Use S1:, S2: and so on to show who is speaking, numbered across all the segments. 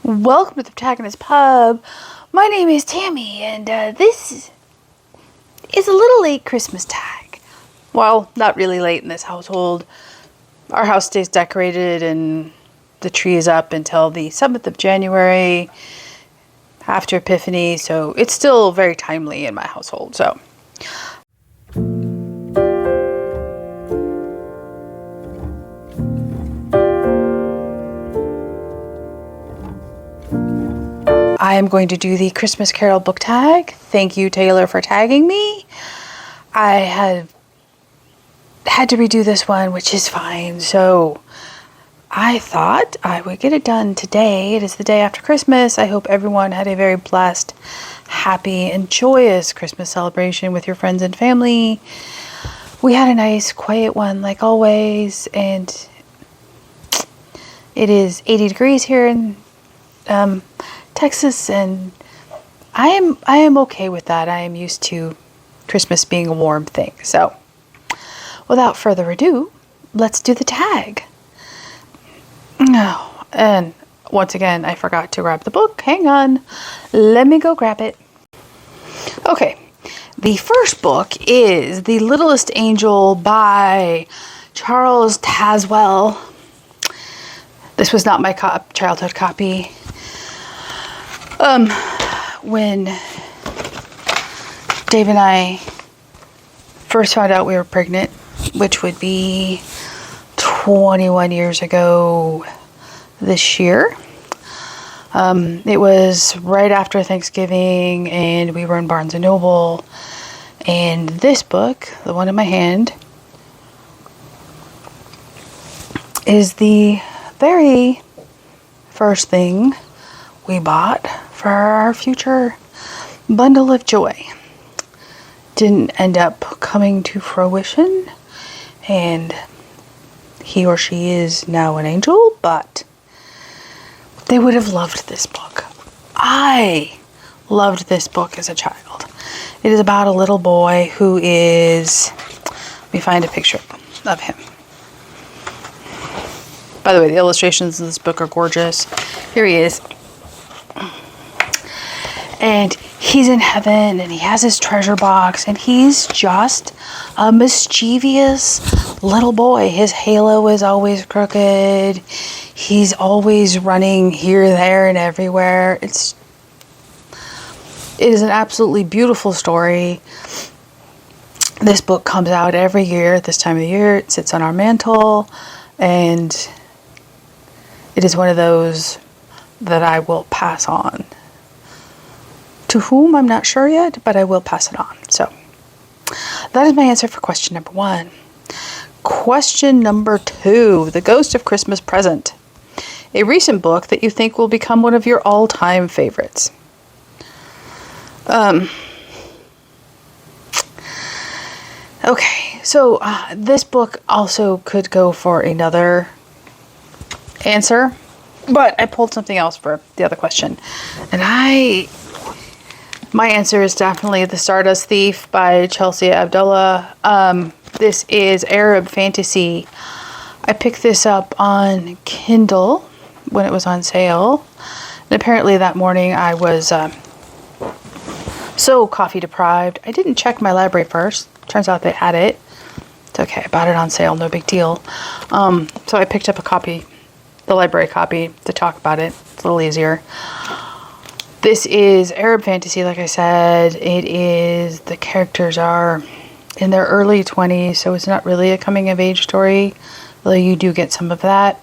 S1: Welcome to the Protagonist Pub. My name is Tammy, and this is a little late Christmas tag. Well, not really late in this household. Our house stays decorated and the tree is up until the 7th of January after Epiphany, so it's still very timely in my household. So I am going to do the Christmas Carol book tag. Thank you, Taylor, for tagging me. I had to redo this one, which is fine. So I thought I would get it done today. It is the day after Christmas. I hope everyone had a very blessed, happy, and joyous Christmas celebration with your friends and family. We had a nice, quiet one, like always, and it is 80 degrees here in Texas, and I am okay with that. I am used to Christmas being a warm thing. So without further ado, let's do the tag. Oh, and once again, I forgot to grab the book. Hang on. Let me go grab it. Okay. The first book is The Littlest Angel by Charles Tazwell. This was not my childhood copy. When Dave and I first found out we were pregnant, which would be 21 years ago this year, it was right after Thanksgiving, and we were in Barnes & Noble, and this book, the one in my hand, is the very first thing we bought for our future bundle of joy. Didn't end up coming to fruition, and he or she is now an angel, but they would have loved this book. I loved this book as a child. It is about a little boy who is, let me find a picture of him. By the way, the illustrations in this book are gorgeous. Here he is. And he's in heaven, and he has his treasure box, and he's just a mischievous little boy. His halo is always crooked. He's always running here, there, and everywhere. It is an absolutely beautiful story. This book comes out every year at this time of the year. It sits on our mantle, and it is one of those that I will pass on. To whom, I'm not sure yet, but I will pass it on. So that is my answer for question number 1. Question number 2, The Ghost of Christmas Present. A recent book that you think will become one of your all-time favorites. Okay, so this book also could go for another answer, but I pulled something else for the other question. And my answer is definitely The Stardust Thief by Chelsea Abdullah. This is Arab fantasy. I picked this up on Kindle when it was on sale. And apparently that morning I was so coffee deprived. I didn't check my library first. Turns out they had it. It's okay. I bought it on sale. No big deal. So I picked up a copy, the library copy, to talk about it. It's a little easier. This is Arab fantasy, like I said. The characters are in their early 20s, so it's not really a coming-of-age story, although you do get some of that.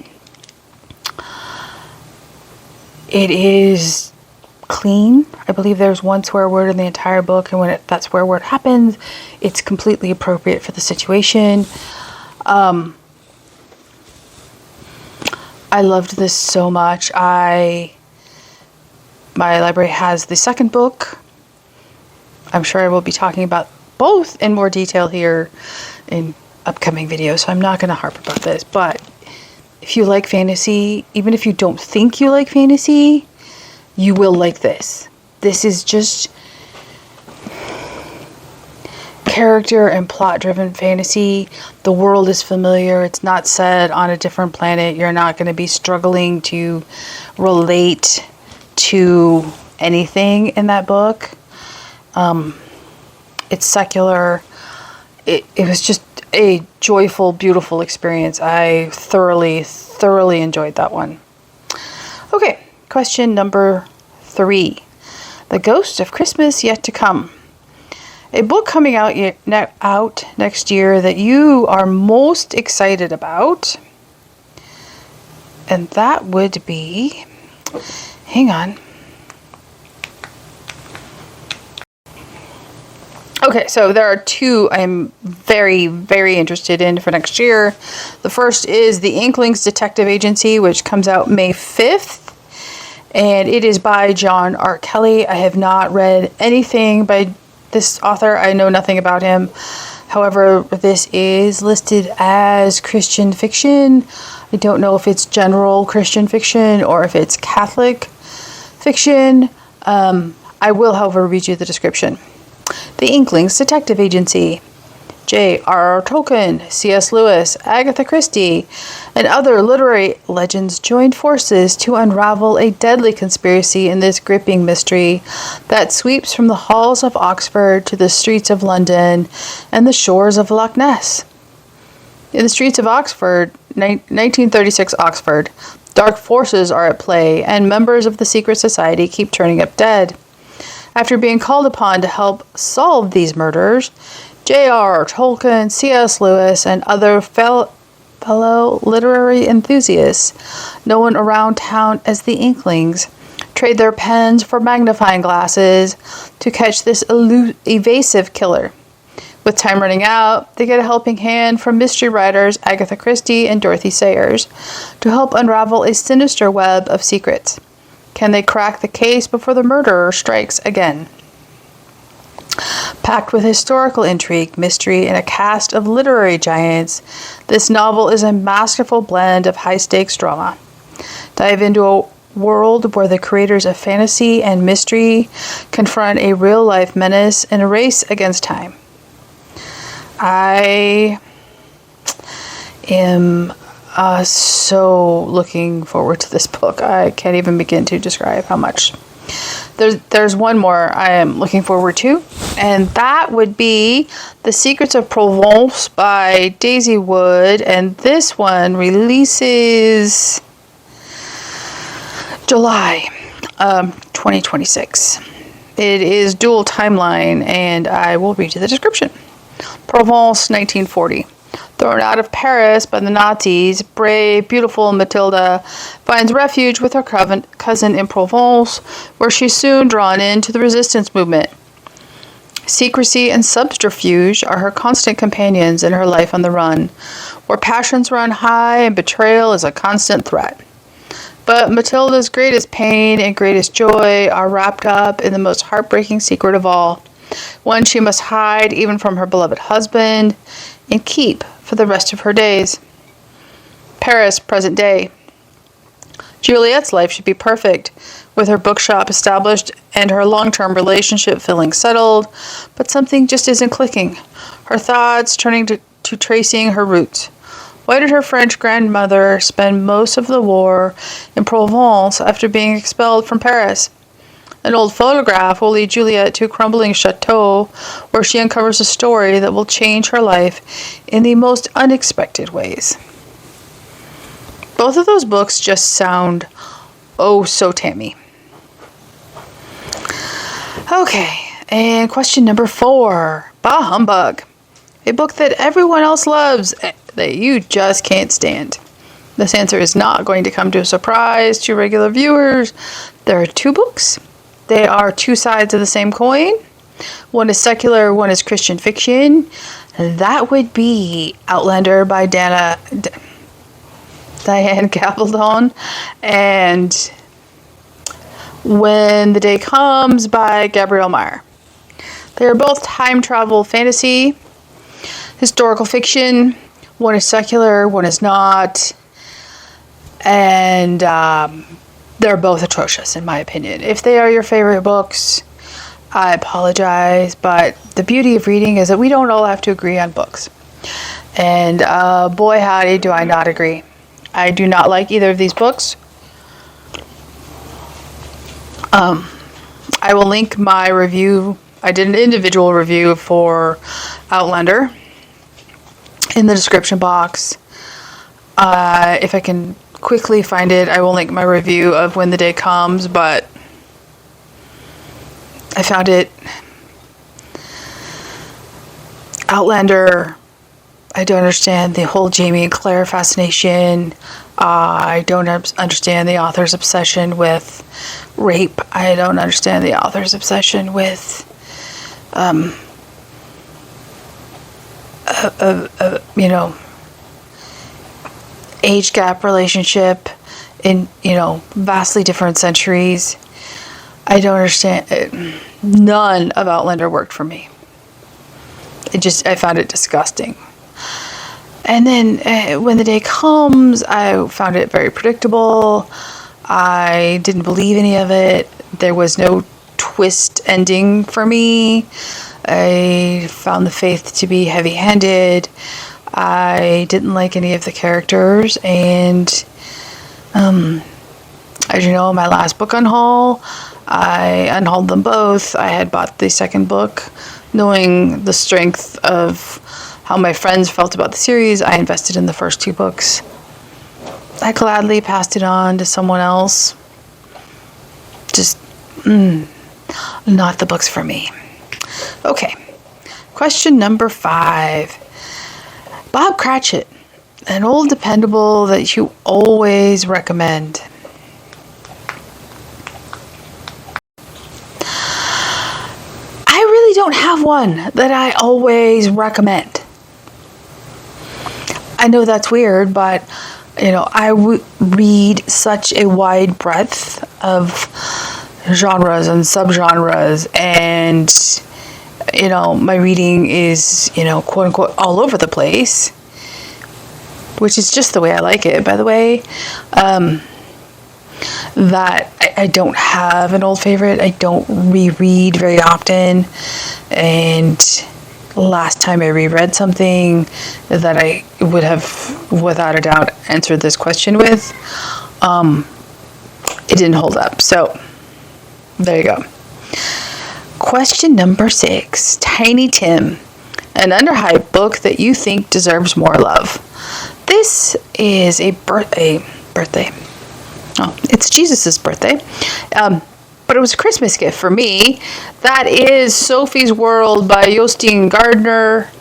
S1: It is clean. I believe there's one swear word in the entire book, and when that swear word happens, it's completely appropriate for the situation. I loved this so much. My library has the second book. I'm sure I will be talking about both in more detail here in upcoming videos, so I'm not going to harp about this. But if you like fantasy, even if you don't think you like fantasy, you will like this. This is just character and plot-driven fantasy. The world is familiar. It's not set on a different planet. You're not going to be struggling to relate to anything in that book. It's secular. It was just a joyful, beautiful experience. I thoroughly enjoyed that one. Okay, question number 3. The Ghost of Christmas Yet to Come. A book coming out next year that you are most excited about. And that would be... Hang on. Okay, so there are 2 I'm very, very interested in for next year. The first is The Inklings Detective Agency, which comes out May 5th. And it is by John R. Kelly. I have not read anything by this author. I know nothing about him. However, this is listed as Christian fiction. I don't know if it's general Christian fiction or if it's Catholic fiction. I will, however, read you the description. The Inklings Detective Agency. J.R.R. Tolkien, C.S. Lewis, Agatha Christie, and other literary legends joined forces to unravel a deadly conspiracy in this gripping mystery that sweeps from the halls of Oxford to the streets of London and the shores of Loch Ness. In the streets of Oxford, 1936 Oxford, dark forces are at play, and members of the secret society keep turning up dead. After being called upon to help solve these murders, J.R.R. Tolkien, C.S. Lewis, and other fellow literary enthusiasts, known around town as the Inklings, trade their pens for magnifying glasses to catch this evasive killer. With time running out, they get a helping hand from mystery writers Agatha Christie and Dorothy Sayers to help unravel a sinister web of secrets. Can they crack the case before the murderer strikes again? Packed with historical intrigue, mystery, and a cast of literary giants, this novel is a masterful blend of high-stakes drama. Dive into a world where the creators of fantasy and mystery confront a real-life menace in a race against time. I am so looking forward to this book. I can't even begin to describe how much. There's one more I am looking forward to, and that would be The Secrets of Provence by Daisy Wood, and this one releases July 2026. It is dual timeline, and I will read you the description. Provence, 1940. Thrown out of Paris by the Nazis, brave, beautiful Matilda finds refuge with her cousin in Provence, where she's soon drawn into the resistance movement. Secrecy and subterfuge are her constant companions in her life on the run, where passions run high and betrayal is a constant threat. But Matilda's greatest pain and greatest joy are wrapped up in the most heartbreaking secret of all, one she must hide even from her beloved husband and keep for the rest of her days. Paris, present day. Juliet's life should be perfect, with her bookshop established and her long-term relationship feeling settled, but something just isn't clicking. Her thoughts turning to tracing her roots. Why did her French grandmother spend most of the war in Provence after being expelled from Paris? An old photograph will lead Juliet to a crumbling chateau where she uncovers a story that will change her life in the most unexpected ways. Both of those books just sound oh so Tammy. Okay, and question number 4. Bah Humbug. A book that everyone else loves, that you just can't stand. This answer is not going to come to a surprise to regular viewers. There are 2 books. They are 2 sides of the same coin. One is secular, one is Christian fiction. That would be Outlander by Diane Gabaldon and When the Day Comes by Gabrielle Meyer. They are both time travel fantasy, historical fiction. One is secular, one is not. And they're both atrocious, in my opinion. If they are your favorite books, I apologize, but the beauty of reading is that we don't all have to agree on books. And boy howdy do I not agree. I do not like either of these books. I will link my review. I did an individual review for Outlander in the description box. If I can quickly find it, I will link my review of When the Day Comes, but I found it Outlander. I don't understand the whole Jamie and Claire fascination. I don't understand the author's obsession with rape. I don't understand the author's obsession with age gap relationship in, vastly different centuries. I don't understand it. None of Outlander worked for me. I found it disgusting. And then When the Day Comes, I found it very predictable. I didn't believe any of it. There was no twist ending for me. I found the faith to be heavy-handed. I didn't like any of the characters. And as you know, my last book unhaul, I unhauled them both. I had bought the second book, knowing the strength of how my friends felt about the series. I invested in the first two books. I gladly passed it on to someone else. Just not the books for me. Okay, question number 5. Bob Cratchit, an old dependable that you always recommend. I really don't have one that I always recommend. I know that's weird, but I read such a wide breadth of genres and subgenres, and my reading is quote unquote all over the place, which is just the way I like it, by the way. That I don't have an old favorite. I don't reread very often, and last time I reread something that I would have without a doubt answered this question with, it didn't hold up. So there you go. Question number 6. Tiny Tim, an underhyped book that you think deserves more love. This is a birthday. Oh, it's Jesus's birthday. But it was a Christmas gift for me. That is Sophie's World by Jostein Gardner.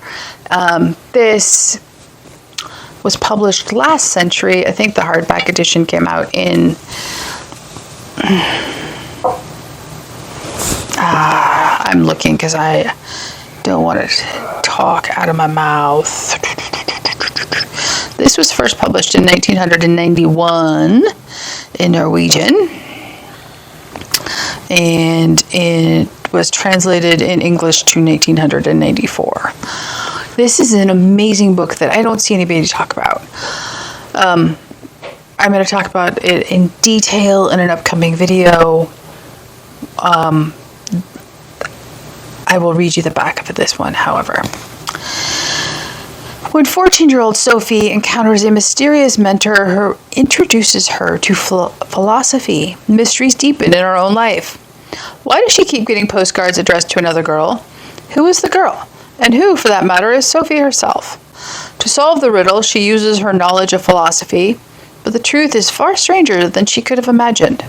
S1: This was published last century. I think the hardback edition came out in... I'm looking because I don't want to talk out of my mouth. This was first published in 1991 in Norwegian. And it was translated in English to 1994. This is an amazing book that I don't see anybody talk about. I'm going to talk about it in detail in an upcoming video. I will read you the back of this one, however. When 14-year-old Sophie encounters a mysterious mentor who introduces her to philosophy, mysteries deepen in her own life. Why does she keep getting postcards addressed to another girl? Who is the girl? And who, for that matter, is Sophie herself? To solve the riddle, she uses her knowledge of philosophy, but the truth is far stranger than she could have imagined.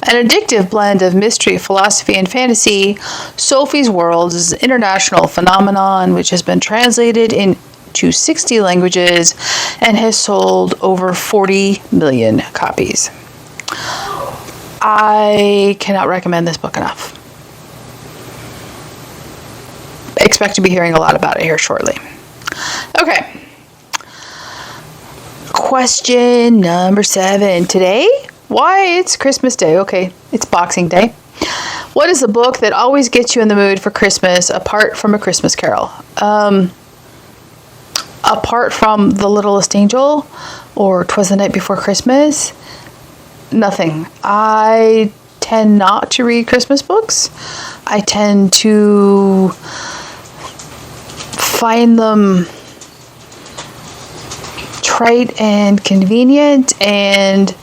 S1: An addictive blend of mystery, philosophy, and fantasy, Sophie's World is an international phenomenon which has been translated into 60 languages and has sold over 40 million copies. I cannot recommend this book enough. Expect to be hearing a lot about it here shortly. Okay. Question number 7. Today? Why, it's Christmas Day. Okay, it's Boxing Day. What is a book that always gets you in the mood for Christmas apart from A Christmas Carol? Apart from The Littlest Angel or 'Twas the Night Before Christmas, nothing. I tend not to read Christmas books. I tend to find them trite and convenient, and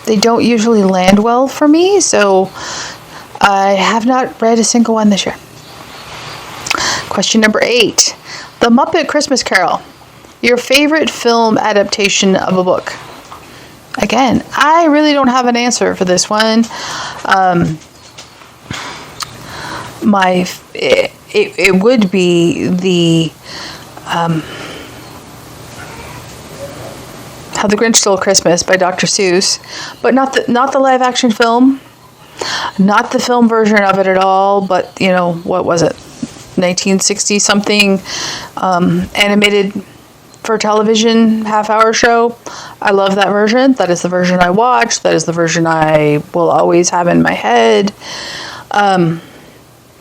S1: they don't usually land well for me, so I have not read a single one this year. Question number 8. The Muppet Christmas Carol. Your favorite film adaptation of a book? Again, I really don't have an answer for this one. It would be the How the Grinch Stole Christmas by Dr. Seuss, but not the live action film, not the film version of it at all. But what was it, 1960 something, animated for television half-hour show. I love that version. That is the version I watch. That is the version I will always have in my head. But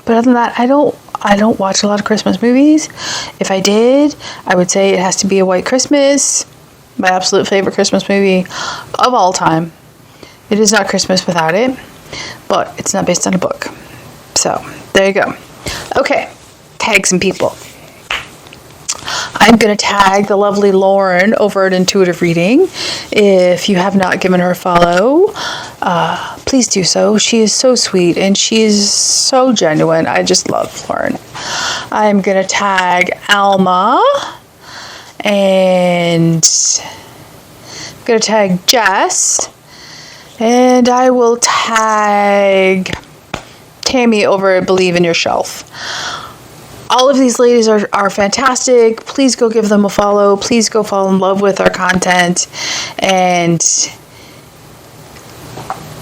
S1: other than that, I don't watch a lot of Christmas movies. If I did, I would say it has to be A White Christmas, my absolute favorite Christmas movie of all time. It is not Christmas without it, but it's not based on a book. So there you go. Okay, tag some people. I'm going to tag the lovely Lauren over at Intuitive Reading. If you have not given her a follow, please do so. She is so sweet and she is so genuine. I just love Lauren. I'm going to tag Alma, and I'm going to tag Jess, and I will tag Tammy over at Believe in Your Shelf. All of these ladies are fantastic. Please go give them a follow. Please go fall in love with our content and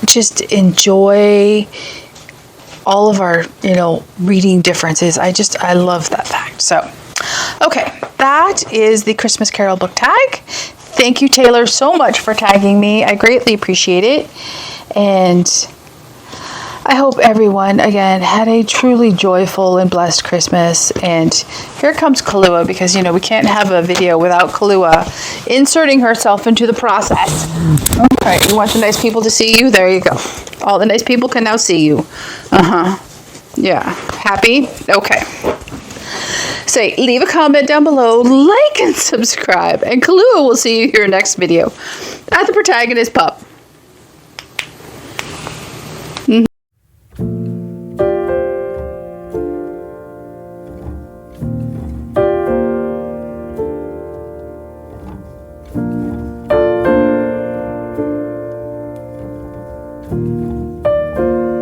S1: just enjoy all of our, reading differences. I love that fact. So, okay, that is the Christmas Carol book tag. Thank you, Taylor, so much for tagging me. I greatly appreciate it. And I hope everyone, again, had a truly joyful and blessed Christmas. And here comes Kahlua, because, we can't have a video without Kahlua inserting herself into the process. Okay, you want the nice people to see you? There you go. All the nice people can now see you. Yeah. Happy? Okay. Say, leave a comment down below, like and subscribe, and Kahlua will see you here next video at the Protagonist Pup.